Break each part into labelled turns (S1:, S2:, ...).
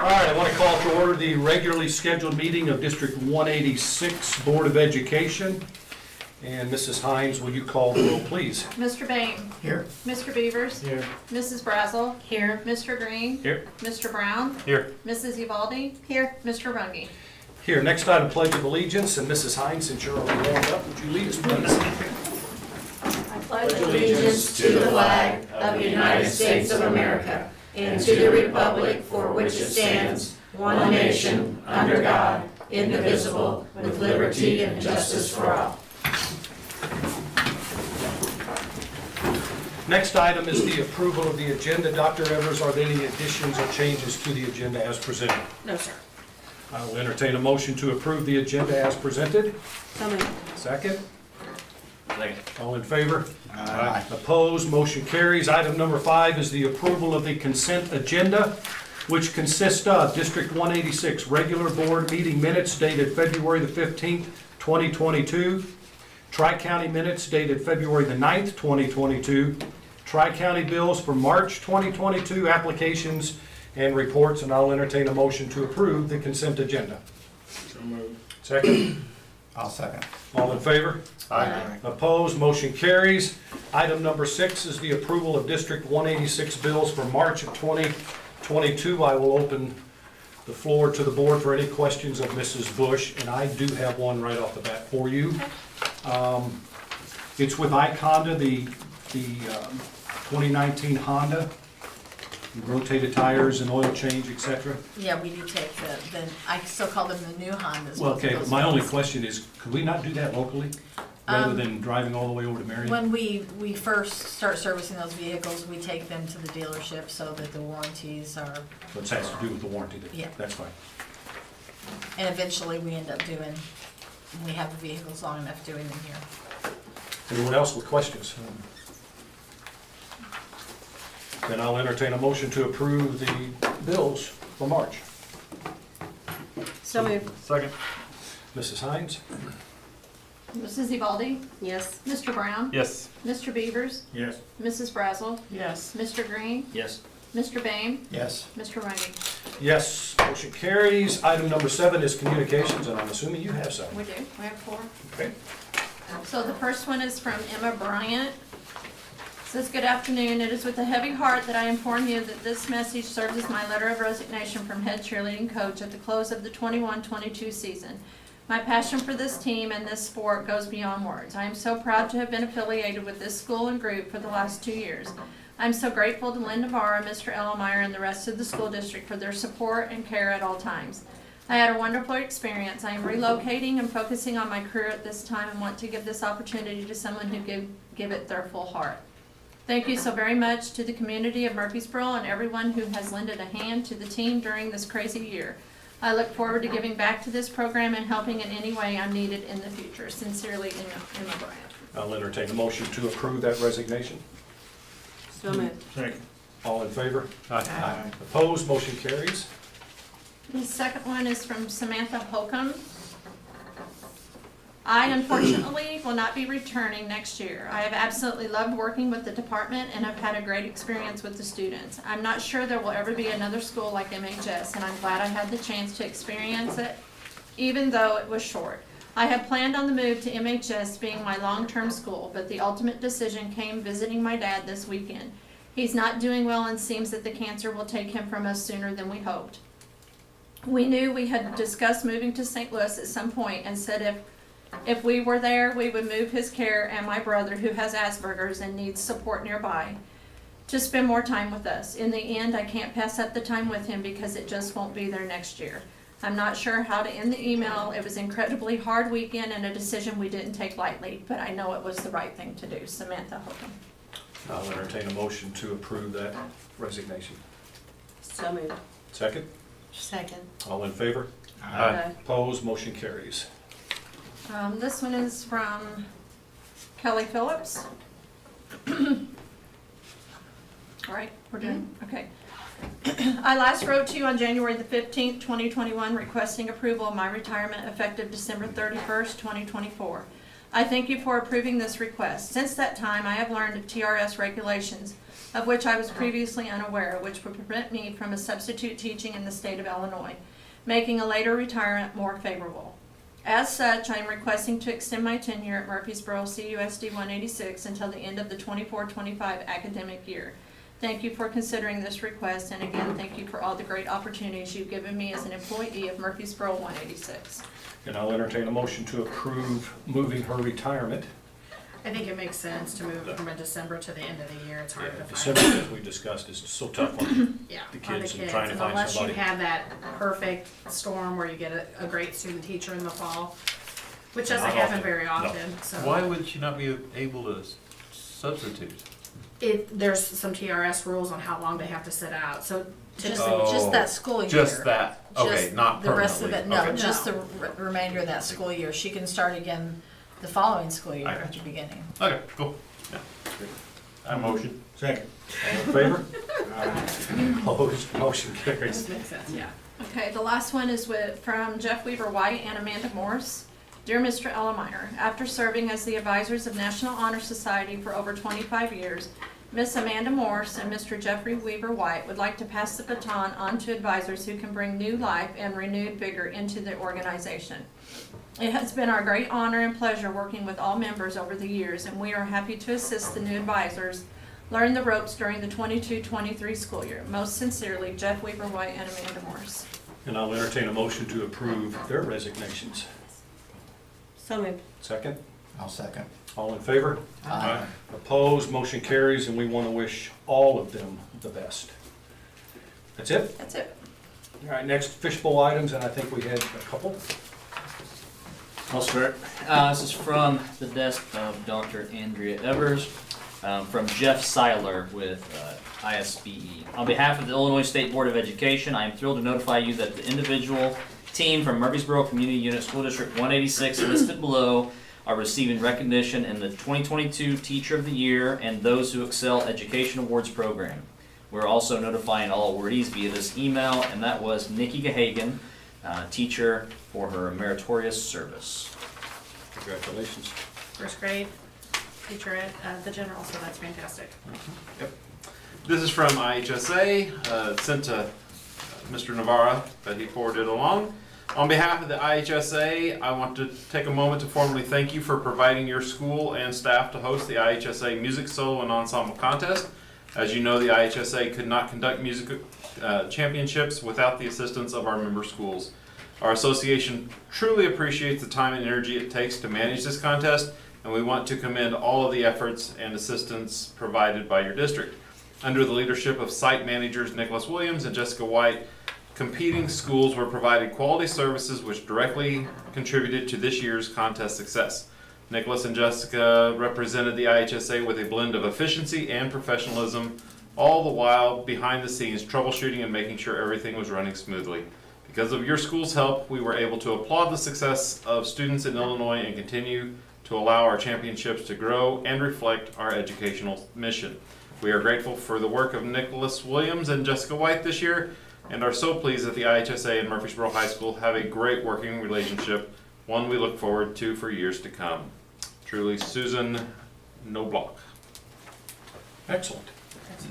S1: right, I want to call to order the regularly scheduled meeting of District 186 Board of Education. And Mrs. Hines, will you call the roll, please?
S2: Mr. Bain.
S3: Here.
S2: Mr. Beavers.
S3: Here.
S2: Mrs. Brazel. Here. Mr. Green.
S1: Here.
S2: Mr. Brown.
S1: Here.
S2: Mrs. Evaldi. Here. Mr. Runge.
S1: Here, next item, Pledge of Allegiance, and Mrs. Hines, since you're already warmed up, would you lead us, please?
S2: I pledge
S4: allegiance to the flag of the United States of America and to the republic for which it stands, one nation, under God, indivisible, with liberty and justice for all.
S1: Next item is the approval of the agenda. Dr. Evers, are there any additions or changes to the agenda as presented?
S2: No, sir.
S1: I will entertain a motion to approve the agenda as presented.
S2: So moved.
S1: Second?
S3: Second.
S1: All in favor?
S3: Aye.
S1: Opposed, motion carries. Item number 5 is the approval of the consent agenda, which consists of District 186 regular board meeting minutes dated February the 15th, 2022, Tri-County minutes dated February the 9th, 2022, Tri-County bills for March 2022, applications and reports, and I'll entertain a motion to approve the consent agenda.
S3: So moved.
S1: Second?
S3: I'll second.
S1: All in favor?
S3: Aye.
S1: Opposed, motion carries. Item number 6 is the approval of District 186 bills for March of 2022. I will open the floor to the board for any questions of Mrs. Bush, and I do have one right off the bat for you. It's with Honda, the 2019 Honda, rotated tires and oil change, etc.
S5: Yeah, we do take the I still call them the new Hondas.
S1: Well, okay,
S5: Those
S1: my only
S5: ones.
S1: question is, could we not do that locally, rather than driving all the way over to Marion?
S5: When we first start servicing those vehicles, we take them to the dealership so that the warranties are,
S1: Which has to do with the warranty,
S5: Yeah.
S1: that's fine.
S5: and eventually we end up doing, we have the vehicles long enough doing them here.
S1: Anyone else with questions? Then I'll entertain a motion to approve the bills for March.
S2: So moved.
S3: Second.
S1: Mrs. Hines?
S2: Mrs. Evaldi.
S6: Yes.
S2: Mr. Brown.
S3: Yes.
S2: Mr. Beavers.
S3: Yes.
S2: Mrs. Brazel.
S5: Yes.
S2: Mr. Green.
S3: Yes.
S2: Mr. Bain.
S3: Yes.
S2: Mr. Runge.
S1: Yes, motion carries. Item number 7 is communications, and I'm assuming you have some.
S2: We do. We have 4.
S1: Okay.
S2: So the first one is from Emma Bryant. It says, good afternoon. It is with a heavy heart that I inform you that this message serves as my letter of resignation from head cheerleading coach at the close of the 21-22 season. My passion for this team and this sport goes beyond words. I am so proud to have been affiliated with this school and group for the last 2 years. I'm so grateful to Lynn Navarro, Mr. Ellemeyer, and the rest of the school district for their support and care at all times. I had a wonderful experience. I am relocating and focusing on my career at this time and want to give this opportunity to someone who give it their full heart. Thank you so very much to the community of Murphysboro and everyone who has lended a hand to the team during this crazy year. I look forward to giving back to this program and helping in any way I'm needed in the future. Sincerely, Emma Bryant.
S1: I'll entertain a motion to approve that resignation.
S6: So moved.
S3: Second.
S1: All in favor?
S3: Aye.
S1: Opposed, motion carries.
S2: The second one is from Samantha Holcomb. I unfortunately will not be returning next year. I have absolutely loved working with the department and have had a great experience with the students. I'm not sure there will ever be another school like MHS, and I'm glad I had the chance to experience it, even though it was short. I had planned on the move to MHS being my long-term school, but the ultimate decision came visiting my dad this weekend. He's not doing well and seems that the cancer will take him from us sooner than we hoped. We knew we had discussed moving to St. Louis at some point and said if we were there, we would move his care and my brother, who has Asperger's and needs support nearby, to spend more time with us. In the end, I can't pass up the time with him because it just won't be there next year. I'm not sure how to end the email. It was an incredibly hard weekend and a decision we didn't take lightly, but I know it was the right thing to do. Samantha Holcomb.
S1: I'll entertain a motion to approve that resignation.
S6: So moved.
S1: Second?
S6: Second.
S1: All in favor? Opposed, motion carries.
S2: This one is from Kelly Phillips. All right, we're doing, okay. I last wrote to you on January the 15th, 2021, requesting approval of my retirement effective December 31st, 2024. I thank you for approving this request. Since that time, I have learned of TRS regulations of which I was previously unaware, which would prevent me from a substitute teaching in the state of Illinois, making a later retirement more favorable. As such, I am requesting to extend my tenure at Murphysboro CUSD 186 until the end of the 24-25 academic year. Thank you for considering this request, and again, thank you for all the great opportunities you've given me as an employee of Murphysboro 186.
S1: And I'll entertain a motion to approve moving her retirement.
S5: I think it makes sense to move from a December to the end of the year. It's hard to
S1: December,
S5: find.
S1: as we discussed, is so tough on
S5: Yeah,
S1: the
S5: on
S1: kids and trying to find
S5: unless
S1: somebody.
S5: you have that perfect storm where you get a great student teacher in the fall, which doesn't
S1: Not
S5: happen
S1: often.
S5: very
S1: No.
S5: often, so.
S7: Why would she not be able to substitute?
S5: There's some TRS rules on how long they have to sit out, so just,
S7: Oh.
S5: that school year.
S7: Just that, okay,
S5: Just
S7: not
S5: the rest of it,
S7: permanently.
S5: no,
S7: Okay.
S5: just the remainder of that school year. She can start again the following school year
S7: I
S5: at
S7: got
S5: the beginning.
S7: Okay, cool. Yeah. I motion.
S1: Second. All in favor? Opposed, motion carries.
S5: Makes sense, yeah.
S2: Okay, the last one is from Jeff Weaver White and Amanda Morse. Dear Mr. Ellemeyer, after serving as the advisors of National Honor Society for over 25 years, Miss Amanda Morse and Mr. Jeffrey Weaver White would like to pass the baton on to advisors who can bring new life and renewed vigor into the organization. It has been our great honor and pleasure working with all members over the years, and we are happy to assist the new advisors learn the ropes during the 22-23 school year. Most sincerely, Jeff Weaver White and Amanda Morse.
S1: And I'll entertain a motion to approve their resignations.
S6: So moved.
S1: Second.
S3: I'll second.
S1: All in favor?
S3: Aye.
S1: Opposed, motion carries, and we want to wish all of them the best. That's it?
S2: That's it.
S1: All right, next, Fishbowl Items, and I think we had a couple.
S8: I'll start. This is from the desk of Dr. Andrea Evers, from Jeff Seiler with ISBE. On behalf of the Illinois State Board of Education, I am thrilled to notify you that the individual team from Murphysboro Community Unit School District 186 listed below are receiving recognition in the 2022 Teacher of the Year and Those Who Excel Education Awards program. We're also notifying all awardees via this email, and that was Nikki Gahagan, teacher, for her meritorious service.
S1: Congratulations.
S5: First grade, teacher at the general, so that's fantastic.
S7: This is from IHSA, sent to Mr. Navarra, but he forwarded it along. On behalf of the IHSA, I want to take a moment to formally thank you for providing your school and staff to host the IHSA Music Solo and Ensemble Contest. As you know, the IHSA could not conduct music championships without the assistance of our member schools. Our association truly appreciates the time and energy it takes to manage this contest, and we want to commend all of the efforts and assistance provided by your district. Under the leadership of site managers Nicholas Williams and Jessica White, competing schools were provided quality services which directly contributed to this year's contest success. Nicholas and Jessica represented the IHSA with a blend of efficiency and professionalism, all the while behind the scenes troubleshooting and making sure everything was running smoothly. Because of your school's help, we were able to applaud the success of students in Illinois and continue to allow our championships to grow and reflect our educational mission. We are grateful for the work of Nicholas Williams and Jessica White this year, and are so pleased that the IHSA and Murphysboro High School have a great working relationship, one we look forward to for years to come. Truly, Susan Noblock.
S1: Excellent.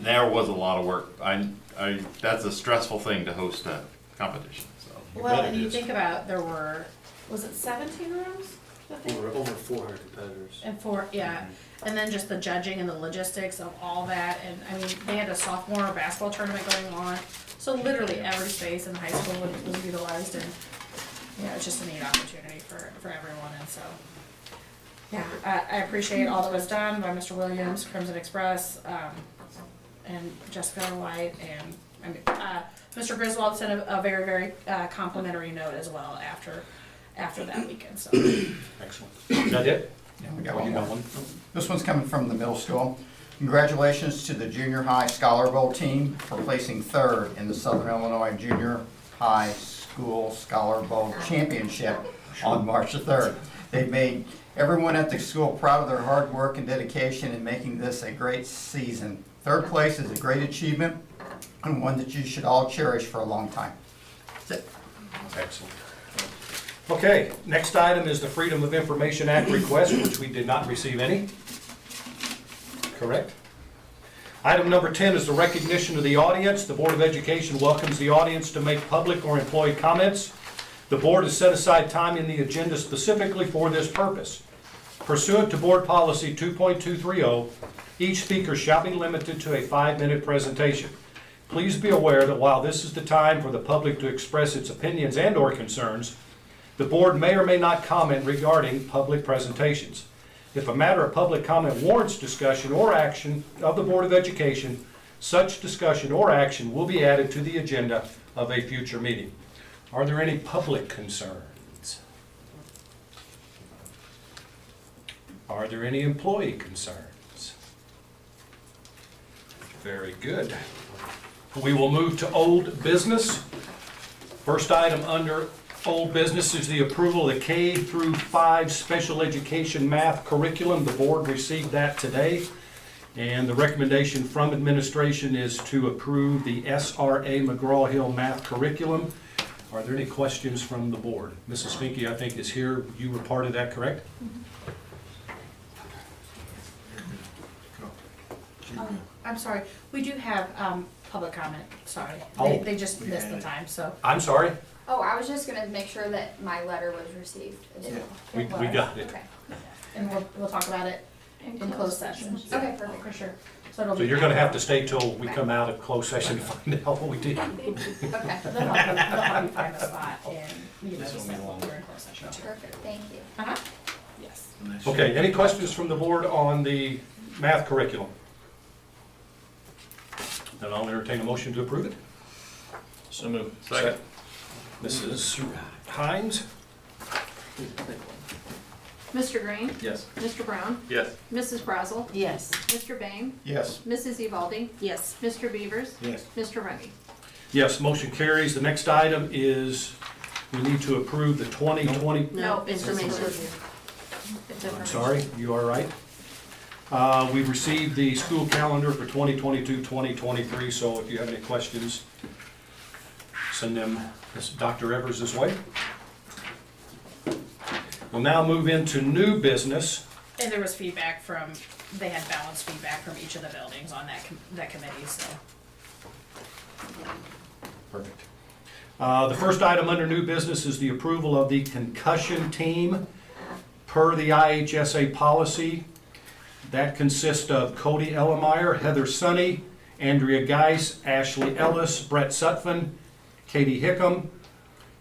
S7: There was a lot of work. That's a stressful thing to host a competition. So.
S5: Well,
S1: bet
S5: and
S1: it
S5: you
S1: is.
S5: think about, there were, was it 17 rooms? I think?
S9: Over 400 competitors.
S5: And yeah, and then just the judging and the logistics of all that, and I mean, they had a sophomore basketball tournament going on, so literally every space in high school was utilized, and, you know, it's just a neat opportunity for everyone, and so, yeah, I appreciate all that was done by Mr. Williams, Crimson Express, and Jessica White, and Mr. Griswold sent a very, very complimentary note as well after that weekend, so.
S1: Excellent. Is that it?
S3: Yeah, we got
S1: Oh,
S3: one
S1: you
S3: more.
S1: got one?
S3: This one's coming from the middle school. Congratulations to the Junior High Scholar Bowl team for placing third in the Southern Illinois Junior High School Scholar Bowl Championship on March the 3rd. They've made everyone at the school proud of their hard work and dedication in making this a great season. Third place is a great achievement and one that you should all cherish for a long time. That's it.
S1: Excellent. Okay, next item is the Freedom of Information Act request, which we did not receive any. Correct? Item number 10 is the recognition of the audience. The Board of Education welcomes the audience to make public or employee comments. The board has set aside time in the agenda specifically for this purpose. Pursuant to Board Policy 2.230, each speaker shall be limited to a 5-minute presentation. Please be aware that while this is the time for the public to express its opinions and/or concerns, the board may or may not comment regarding public presentations. If a matter of public comment warrants discussion or action of the Board of Education, such discussion or action will be added to the agenda of a future meeting. Are there any public concerns? Are there any employee concerns? Very good. We will move to old business. First item under old business is the approval of the K through 5 special education math curriculum. The board received that today, and the recommendation from administration is to approve the SRA McGraw-Hill math curriculum. Are there any questions from the board? Mrs. Finke, I think, is here. You were part of that, correct?
S5: I'm sorry, we do have, public comment, sorry.
S1: Oh.
S5: They just missed the time, so.
S1: I'm sorry.
S9: Oh, I was just gonna make sure that my letter was received as well.
S1: We got it.
S9: Okay.
S5: And we'll talk about it in closed session.
S9: Okay, perfect.
S5: For sure. It'll
S1: So
S5: be
S1: you're gonna have to
S5: after.
S1: stay till we come out of closed session to find out what we did.
S9: Okay,
S5: They'll help you find a spot and, you know, just that we're in closed session.
S9: perfect, thank you.
S5: Uh-huh, yes.
S1: Okay, any questions from the board on the math curriculum? Then I'll entertain a motion to approve it.
S8: So moved.
S7: Second.
S1: Mrs. Hines?
S2: Mr. Green?
S8: Yes.
S2: Mr. Brown?
S7: Yes.
S2: Mrs. Brazel?
S6: Yes.
S2: Mr. Bain?
S3: Yes.
S2: Mrs. Evaldi?
S6: Yes.
S2: Mr. Beavers?
S3: Yes.
S2: Mr. Rungy?
S1: Yes, motion carries. The next item is we need to approve the 2020.
S6: No, information.
S1: I'm sorry, you are right. We've received the school calendar for 2022-2023, so if you have any questions, send them Dr. Evers' way. We'll now move into new business.
S5: And there was feedback from, they had balanced feedback from each of the buildings on that committee, so.
S1: Perfect. The first item under new business is the approval of the concussion team per the IHSA policy. That consists of Cody Ellemeyer, Heather Sunny, Andrea Geis, Ashley Ellis, Brett Sutphin, Katie Hickam,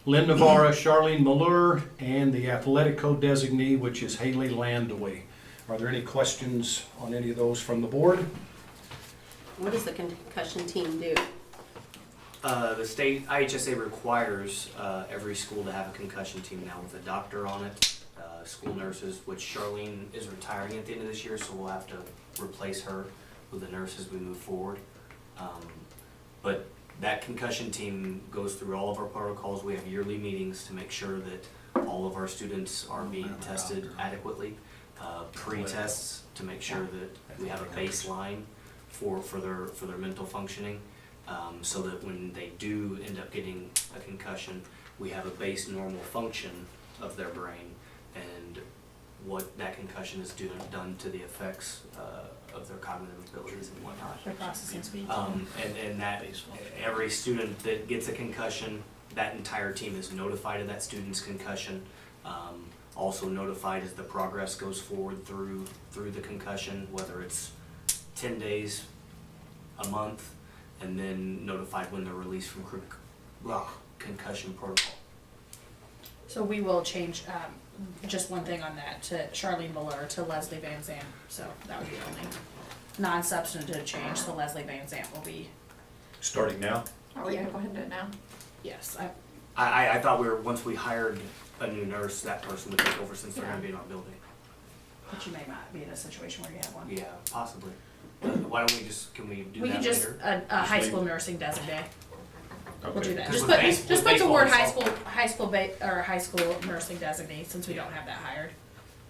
S1: Lynn Navarra, Charlene Malure, and the athletic co-designee, which is Haley Landaway. Are there any questions on any of those from the board?
S6: What does the concussion team do?
S10: The state IHSA requires every school to have a concussion team now with a doctor on it, school nurses, which Charlene is retiring at the end of this year, so we'll have to replace her with a nurse as we move forward. But that concussion team goes through all of our protocols. We have yearly meetings to make sure that all of our students are being tested adequately, pre-tests to make sure that we have a baseline for their mental functioning. So that when they do end up getting a concussion, we have a base normal function of their brain and what that concussion has done to the effects of their cognitive abilities and whatnot.
S5: Their processing speed.
S10: And that every student that gets a concussion, that entire team is notified of that student's concussion. Also notified as the progress goes forward through the concussion, whether it's 10 days, a month, and then notified when they're released from concussion protocol.
S5: So we will change, just one thing on that, to Charlene Miller to Leslie Van Zant, so that would be the only non-substantive change, so Leslie Van Zant will be,
S1: Starting now?
S2: Are we gonna go ahead and do it now?
S5: yes,
S10: I thought once we hired a new nurse, that person would take over since they're gonna be in our building.
S5: but you may not be in a situation where you have one.
S10: Yeah, possibly. Why don't we can we do
S5: We
S10: that
S5: could just,
S10: later?
S5: a high school nursing designate, we'll do that.
S10: Because
S5: Just
S10: with
S5: put,
S10: base-
S5: just
S10: with
S5: put the
S10: baseball
S5: word
S10: and
S5: high school nursing designate, since we don't have that hired,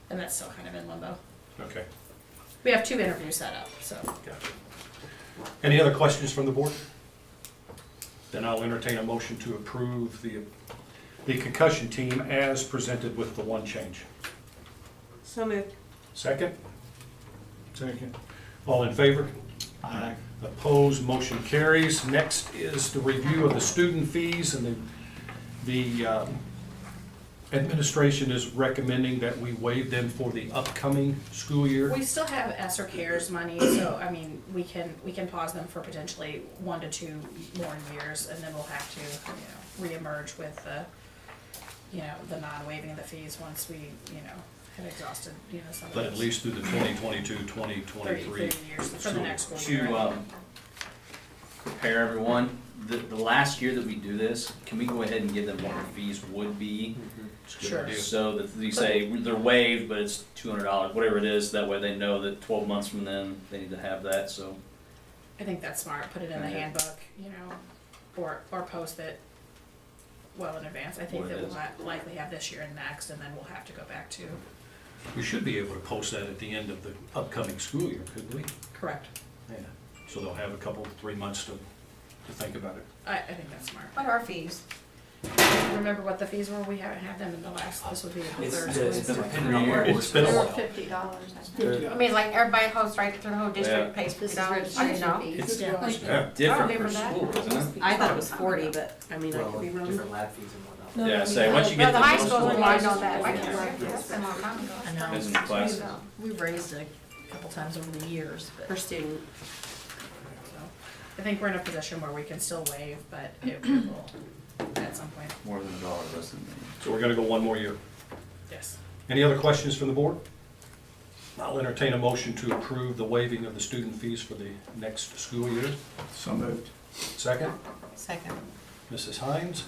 S5: and that's still kind of in limbo.
S1: Okay,
S5: We have 2 interviews set up, so.
S1: gotcha. Any other questions from the board? Then I'll entertain a motion to approve the concussion team as presented with the one change.
S6: So moved.
S1: Second? Second. All in favor? Aye. Opposed, motion carries. Next is the review of the student fees, and the administration is recommending that we waive them for the upcoming school year.
S5: We still have ESSER CARES money, so, I mean, we can pause them for potentially 1 to 2 more years, and then we'll have to, reemerge with the non-waiving of the fees once we, have exhausted, some of those.
S1: But at least through the 2022,
S5: 30
S1: 2023.
S5: years for the next school year.
S8: To prepare everyone, the last year that we do this, can we go ahead and give them what their fees would be?
S1: It's a good
S5: Sure.
S1: idea.
S8: So that they say they're waived, but it's $200, whatever it is, that way they know that 12 months from then, they need to have that, so.
S5: I think that's smart, put it in the
S8: Okay.
S5: handbook, or post it well in advance. I think
S8: What it
S5: that we'll
S8: is.
S5: likely have this year and next, and then we'll have to go back to,
S1: We should be able to post that at the end of the upcoming school year, couldn't we?
S5: correct.
S1: Yeah. So they'll have a couple, 3 months to think about it.
S5: I think that's smart.
S4: What are fees?
S5: Remember what the fees were? We haven't had them in the last, this would be the third
S10: It's
S5: school year.
S10: depending on where
S1: It's been a
S2: They were
S1: while.
S2: $50, I think.
S4: I mean, like everybody hosts right through the whole district pays
S9: This is
S4: $50. I didn't know.
S9: registration fees.
S1: Yeah.
S8: Different
S4: remember
S8: for
S4: that.
S8: school, isn't it?
S6: I thought it was 40, but I mean, I
S10: Well,
S6: could be wrong.
S10: different lab fees and whatnot.
S8: Yeah, say, once you get
S4: No,
S8: to
S4: the high
S8: middle
S4: school
S8: school,
S4: one, I know that.
S10: Yeah.
S4: I can't remember. That's been a long time ago.
S5: I know.
S8: isn't it classes?
S5: We've raised it a couple times over the years, but.
S6: Per student.
S5: So, I think we're in a position where we can still waive, but it will at some point,
S8: More than $1 less than me.
S1: So we're gonna go one more year.
S5: yes.
S1: Any other questions from the board? I'll entertain a motion to approve the waiving of the student fees for the next school year.
S3: So moved.
S1: Second,
S6: Second.
S1: Mrs. Hines?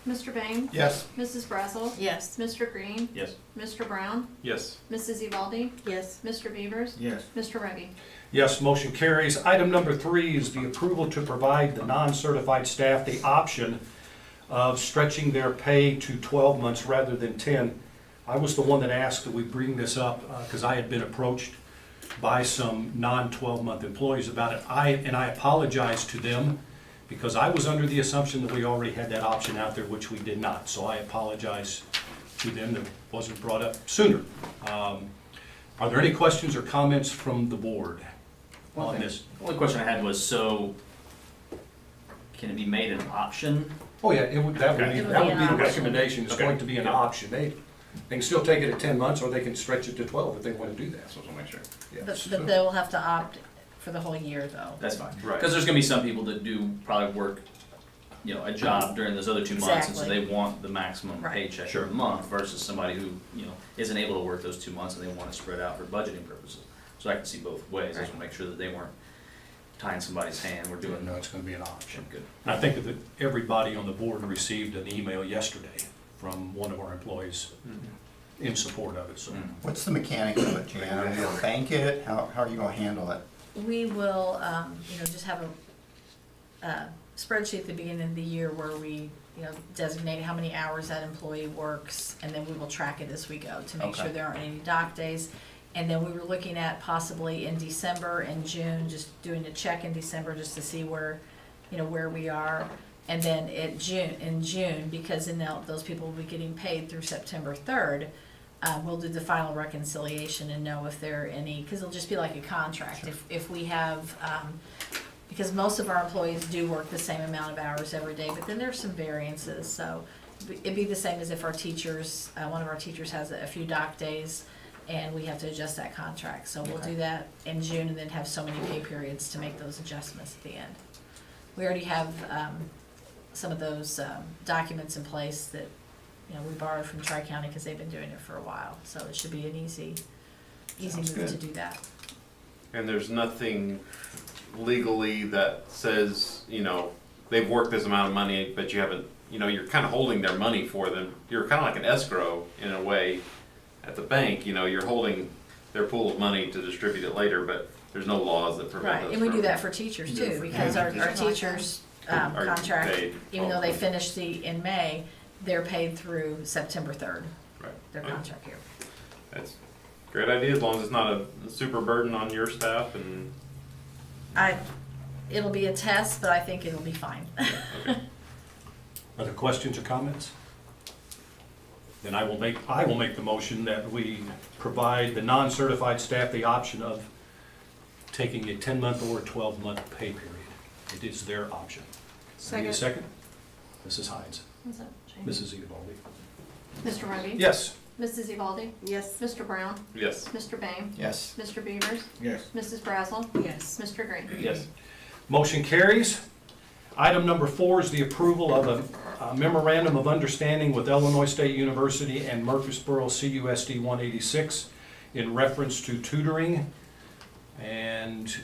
S2: Mr. Bain?
S3: Yes.
S2: Mrs. Brazel?
S6: Yes.
S2: Mr. Green?
S8: Yes.
S2: Mr. Brown?
S7: Yes.
S2: Mrs. Evaldi?
S6: Yes.
S2: Mr. Beavers?
S3: Yes.
S2: Mr. Reggie?
S1: Yes, motion carries. Item number 3 is the approval to provide the non-certified staff the option of stretching their pay to 12 months rather than 10. I was the one that asked that we bring this up because I had been approached by some non-12-month employees about it. And I apologize to them because I was under the assumption that we already had that option out there, which we did not. So I apologize to them that it wasn't brought up sooner. Are there any questions or comments from the board on this?
S8: The only question I had was, so can it be made an option?
S1: Oh, yeah, that would be
S5: It would be
S1: the
S5: an option.
S1: recommendation, it's
S8: Okay.
S1: going to be an option. They can still take it at 10 months, or they can stretch it to 12 if they want to do that.
S8: So I'll make sure.
S1: Yes.
S5: But they'll have to opt for the whole year, though.
S8: That's fine.
S7: Right.
S8: Because there's gonna be some people that do probably work, a job during those other 2 months, and so
S5: Exactly.
S8: they want the maximum
S5: Right.
S8: paycheck
S1: Sure.
S8: per month versus somebody who, isn't able to work those 2 months and they want it spread out for budgeting purposes. So I can see both ways. I just wanna make sure that they weren't tying somebody's hand. We're doing,
S1: No, it's going to be an option.
S8: good.
S1: And I think that everybody on the board received an email yesterday from one of our employees in support of it, so.
S8: Mm.
S3: What's the mechanics of it, Jan? Are you gonna bank it? How are you gonna handle it?
S11: We will, just have a spreadsheet at the beginning of the year where we, designate how many hours that employee works, and then we will track it as we go to make sure
S3: Okay.
S11: there aren't any dock days. And then we were looking at possibly in December and June, just doing a check in December just to see where, where we are. And then in June, because then those people will be getting paid through September 3rd, we'll do the final reconciliation and know if there are any, because it'll just be like a contract.
S3: Sure.
S11: If we have, because most of our employees do work the same amount of hours every day, but then there's some variances, so it'd be the same as if our teachers, one of our teachers has a few dock days, and we have to adjust that contract. So we'll
S3: Okay.
S11: do that in June and then have so many pay periods to make those adjustments at the end. We already have some of those documents in place that, we borrowed from Tri-County because they've been doing it for a while. So it should be an easy
S3: Sounds
S11: move to
S3: good.
S11: do that.
S7: And there's nothing legally that says, they've worked this amount of money, but you haven't, you're kind of holding their money for them. You're kind of like an escrow in a way at the bank, you're holding their pool of money to distribute it later, but there's no laws that prevent
S11: Right,
S7: us
S11: and we do
S7: from-
S11: that for teachers
S7: Do it
S11: too,
S7: for
S11: because our
S7: teachers.
S11: teachers'
S7: Are
S11: contract,
S7: paid
S11: even though they
S7: also.
S11: finish in May, they're paid through September 3rd,
S7: Right.
S11: their
S7: Okay.
S11: contract year.
S7: That's a great idea, as long as it's not a super burden on your staff and,
S11: It'll be a test, but I think it'll be fine.
S7: okay.
S1: Other questions or comments? Then I will make the motion that we provide the non-certified staff the option of taking a 10-month or 12-month pay period. It is their option. Need a second? Mrs. Hines.
S2: What's that, Jamie?
S1: Mrs. Evaldi.
S2: Mr. Rudy?
S1: Yes.
S2: Mrs. Evaldi?
S6: Yes.
S2: Mr. Brown?
S7: Yes.
S2: Mr. Bame?
S3: Yes.
S2: Mr. Beavers?
S3: Yes.
S2: Mrs. Brazel?
S6: Yes.
S2: Mr. Green?
S8: Yes.
S1: Motion carries. Item number 4 is the approval of a memorandum of understanding with Illinois State University and Murphysboro CUSD 186 in reference to tutoring. And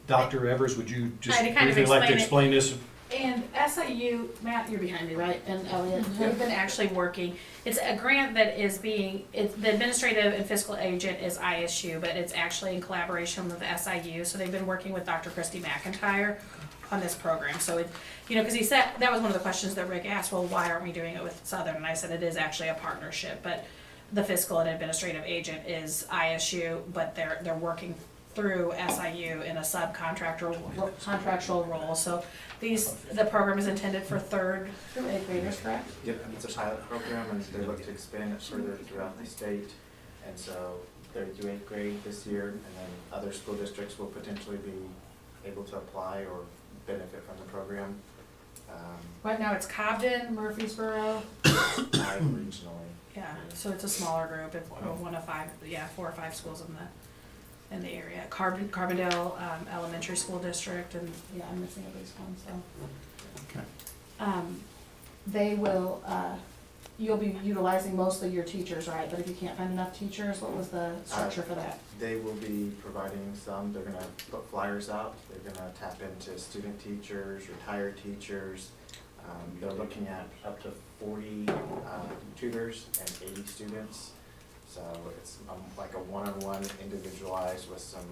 S1: Dr. Evers, would you just
S5: I had to kind of
S1: briefly like to
S5: explain
S1: explain this?
S5: And SIU, Matt, you're behind me, right? And Elliot, they've been actually working. It's a grant that is being, the administrative and fiscal agent is ISU, but it's actually in collaboration with SIU. So they've been working with Dr. Christy McIntyre on this program. So it, because he said, that was one of the questions that Rick asked, well, why aren't we doing it with Southern? And I said, it is actually a partnership, but the fiscal and administrative agent is ISU, but they're working through SIU in a contractual role. So the program is intended for 3rd through 8th graders, correct?
S12: Yep, and it's a pilot program, and they look to expand it further throughout the state. And so they're through 8th grade this year, and then other school districts will potentially be able to apply or benefit from the program.
S5: Right now it's Cobden, Murphysboro.
S12: Regionally.
S5: Yeah, so it's a smaller group, if one of 5, 4 or 5 schools in the area. Carbondale Elementary School District, and I'm missing at least one, so.
S3: Okay.
S5: They will, you'll be utilizing mostly your teachers, right? But if you can't find enough teachers, what was the structure for that?
S12: They will be providing some, they're gonna put flyers out, they're gonna tap into student teachers, retired teachers. They're looking at up to 40 tutors and 80 students. So it's like a one-on-one individualized with some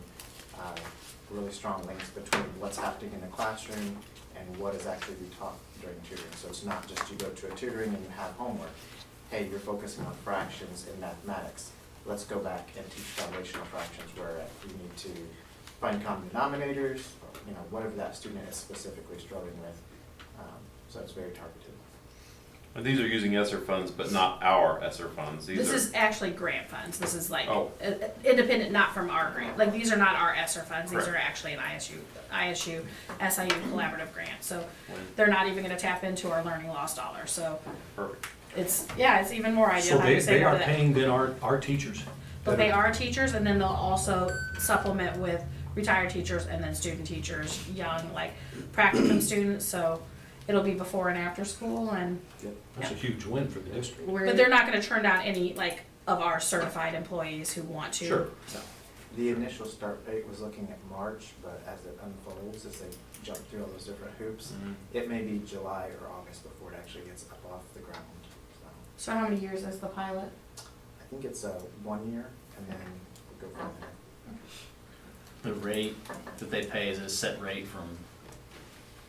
S12: really strong links between what's happening in the classroom and what is actually being taught during tutoring. So it's not just you go to a tutoring and you have homework. Hey, you're focusing on fractions in mathematics. Let's go back and teach foundational fractions where you need to find common denominators, whatever that student is specifically struggling with. So it's very targeted.
S7: And these are using ESSER funds, but not our ESSER funds.
S5: This is actually grant funds. This is like
S7: Oh.
S5: independent, not from our grant. Like these are not our ESSER funds. These
S7: Correct.
S5: are actually an SIU collaborative grant. So they're not even going to tap into our learning loss dollar. So
S7: Perfect.
S5: it's even more ideal.
S1: So
S5: having to say
S1: they
S5: no
S1: are
S5: to that.
S1: paying then our teachers.
S5: But they are teachers, and then they'll also supplement with retired teachers and then student teachers, young, like practicum students. So it'll be before and after school, and
S1: That's a huge win for the district.
S5: but they're not going to turn down any of our certified employees who want to.
S1: Sure.
S5: So.
S12: The initial start date was looking at March, but as it unfolds, as they jump through all those different hoops, it may be July or August before it actually gets up off the ground.
S5: So how many years is the pilot?
S12: I think it's 1 year, and then we'll go from there.
S8: The rate that they pay is a set rate from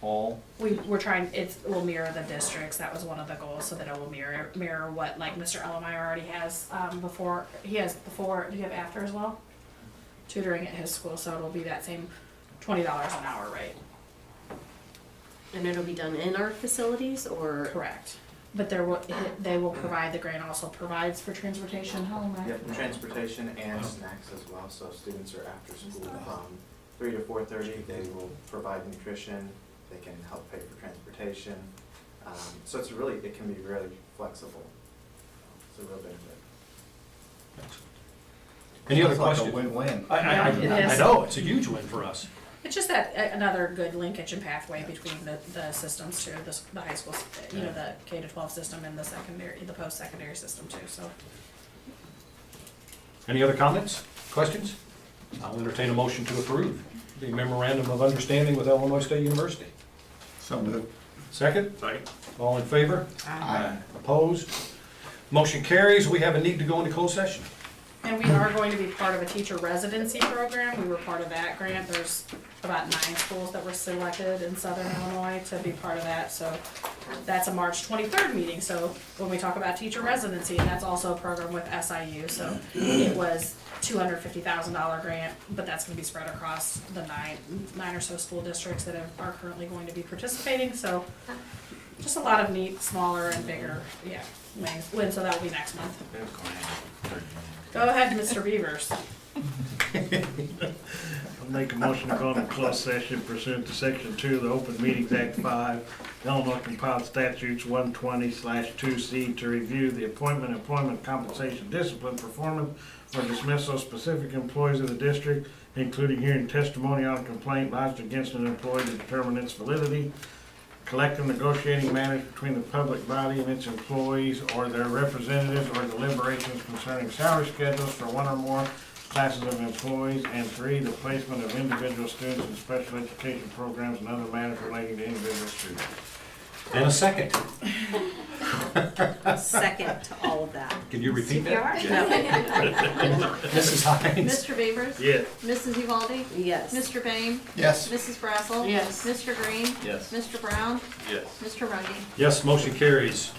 S8: all.
S5: We're trying, it will mirror the districts. That was one of the goals, so that it will mirror what Mr. Ellemeyer already has before. He has before, do you have after as well? Tutoring at his school, so it'll be that same $20 an hour rate.
S6: And it'll be done in our facilities or?
S5: Correct. But they will provide, the grant also provides for transportation home, right?
S12: Yep, transportation and snacks as well, so students are after school from 3 to 4:30, they will provide nutrition, they can help pay for transportation. So it can be really flexible. It's a real benefit.
S1: Any other
S3: Sounds like a
S1: questions?
S3: win-win.
S1: I
S5: is.
S1: know, it's a huge win for us.
S5: It's just that another good linkage and pathway between the systems too, the high school, the K-12 system and the post-secondary system too, so.
S1: Any other comments, questions? I'll entertain a motion to approve the memorandum of understanding with Illinois State University.
S3: So moved.
S1: Second?
S7: Second.
S1: All in favor?
S3: Aye.
S1: Opposed? Motion carries. We have a need to go into closed session.
S5: And we are going to be part of a teacher residency program. We were part of that grant. There's about 9 schools that were selected in Southern Illinois to be part of that. So that's a March 23rd meeting. So when we talk about teacher residency, and that's also a program with SIU. So it was $250,000 grant, but that's going to be spread across the nine or so school districts that are currently going to be participating. So just a lot of neat, smaller and bigger, wins. So that will be next month. Go ahead, Mr. Beavers.
S13: make a motion to go into closed session pursuant to Section 2 of the Open Meetings Act 5, Illinois Compiled Statutes 120/2C to review the appointment, employment, compensation, discipline, performance, or dismissal of specific employees of the district, including hearing testimony on a complaint lodged against an employee to determine its validity, collective negotiating matters between the public body and its employees or their representatives, or deliberations concerning salary schedules for one or more classes of employees, and 3, the placement of individual students in special education programs and other matters relating to individual students.
S1: And a second.
S6: Second to all of that.
S1: Can you repeat that?
S6: No.
S1: Mrs. Hines?
S2: Mr. Beavers?
S13: Yes.
S2: Mrs. Uvalde?
S6: Yes.
S2: Mr. Bain?
S3: Yes.
S2: Mrs. Brassel?
S5: Yes.
S2: Mr. Green?
S8: Yes.
S2: Mr. Brown?
S7: Yes.
S2: Mr. Rungy?
S1: Yes, motion carries.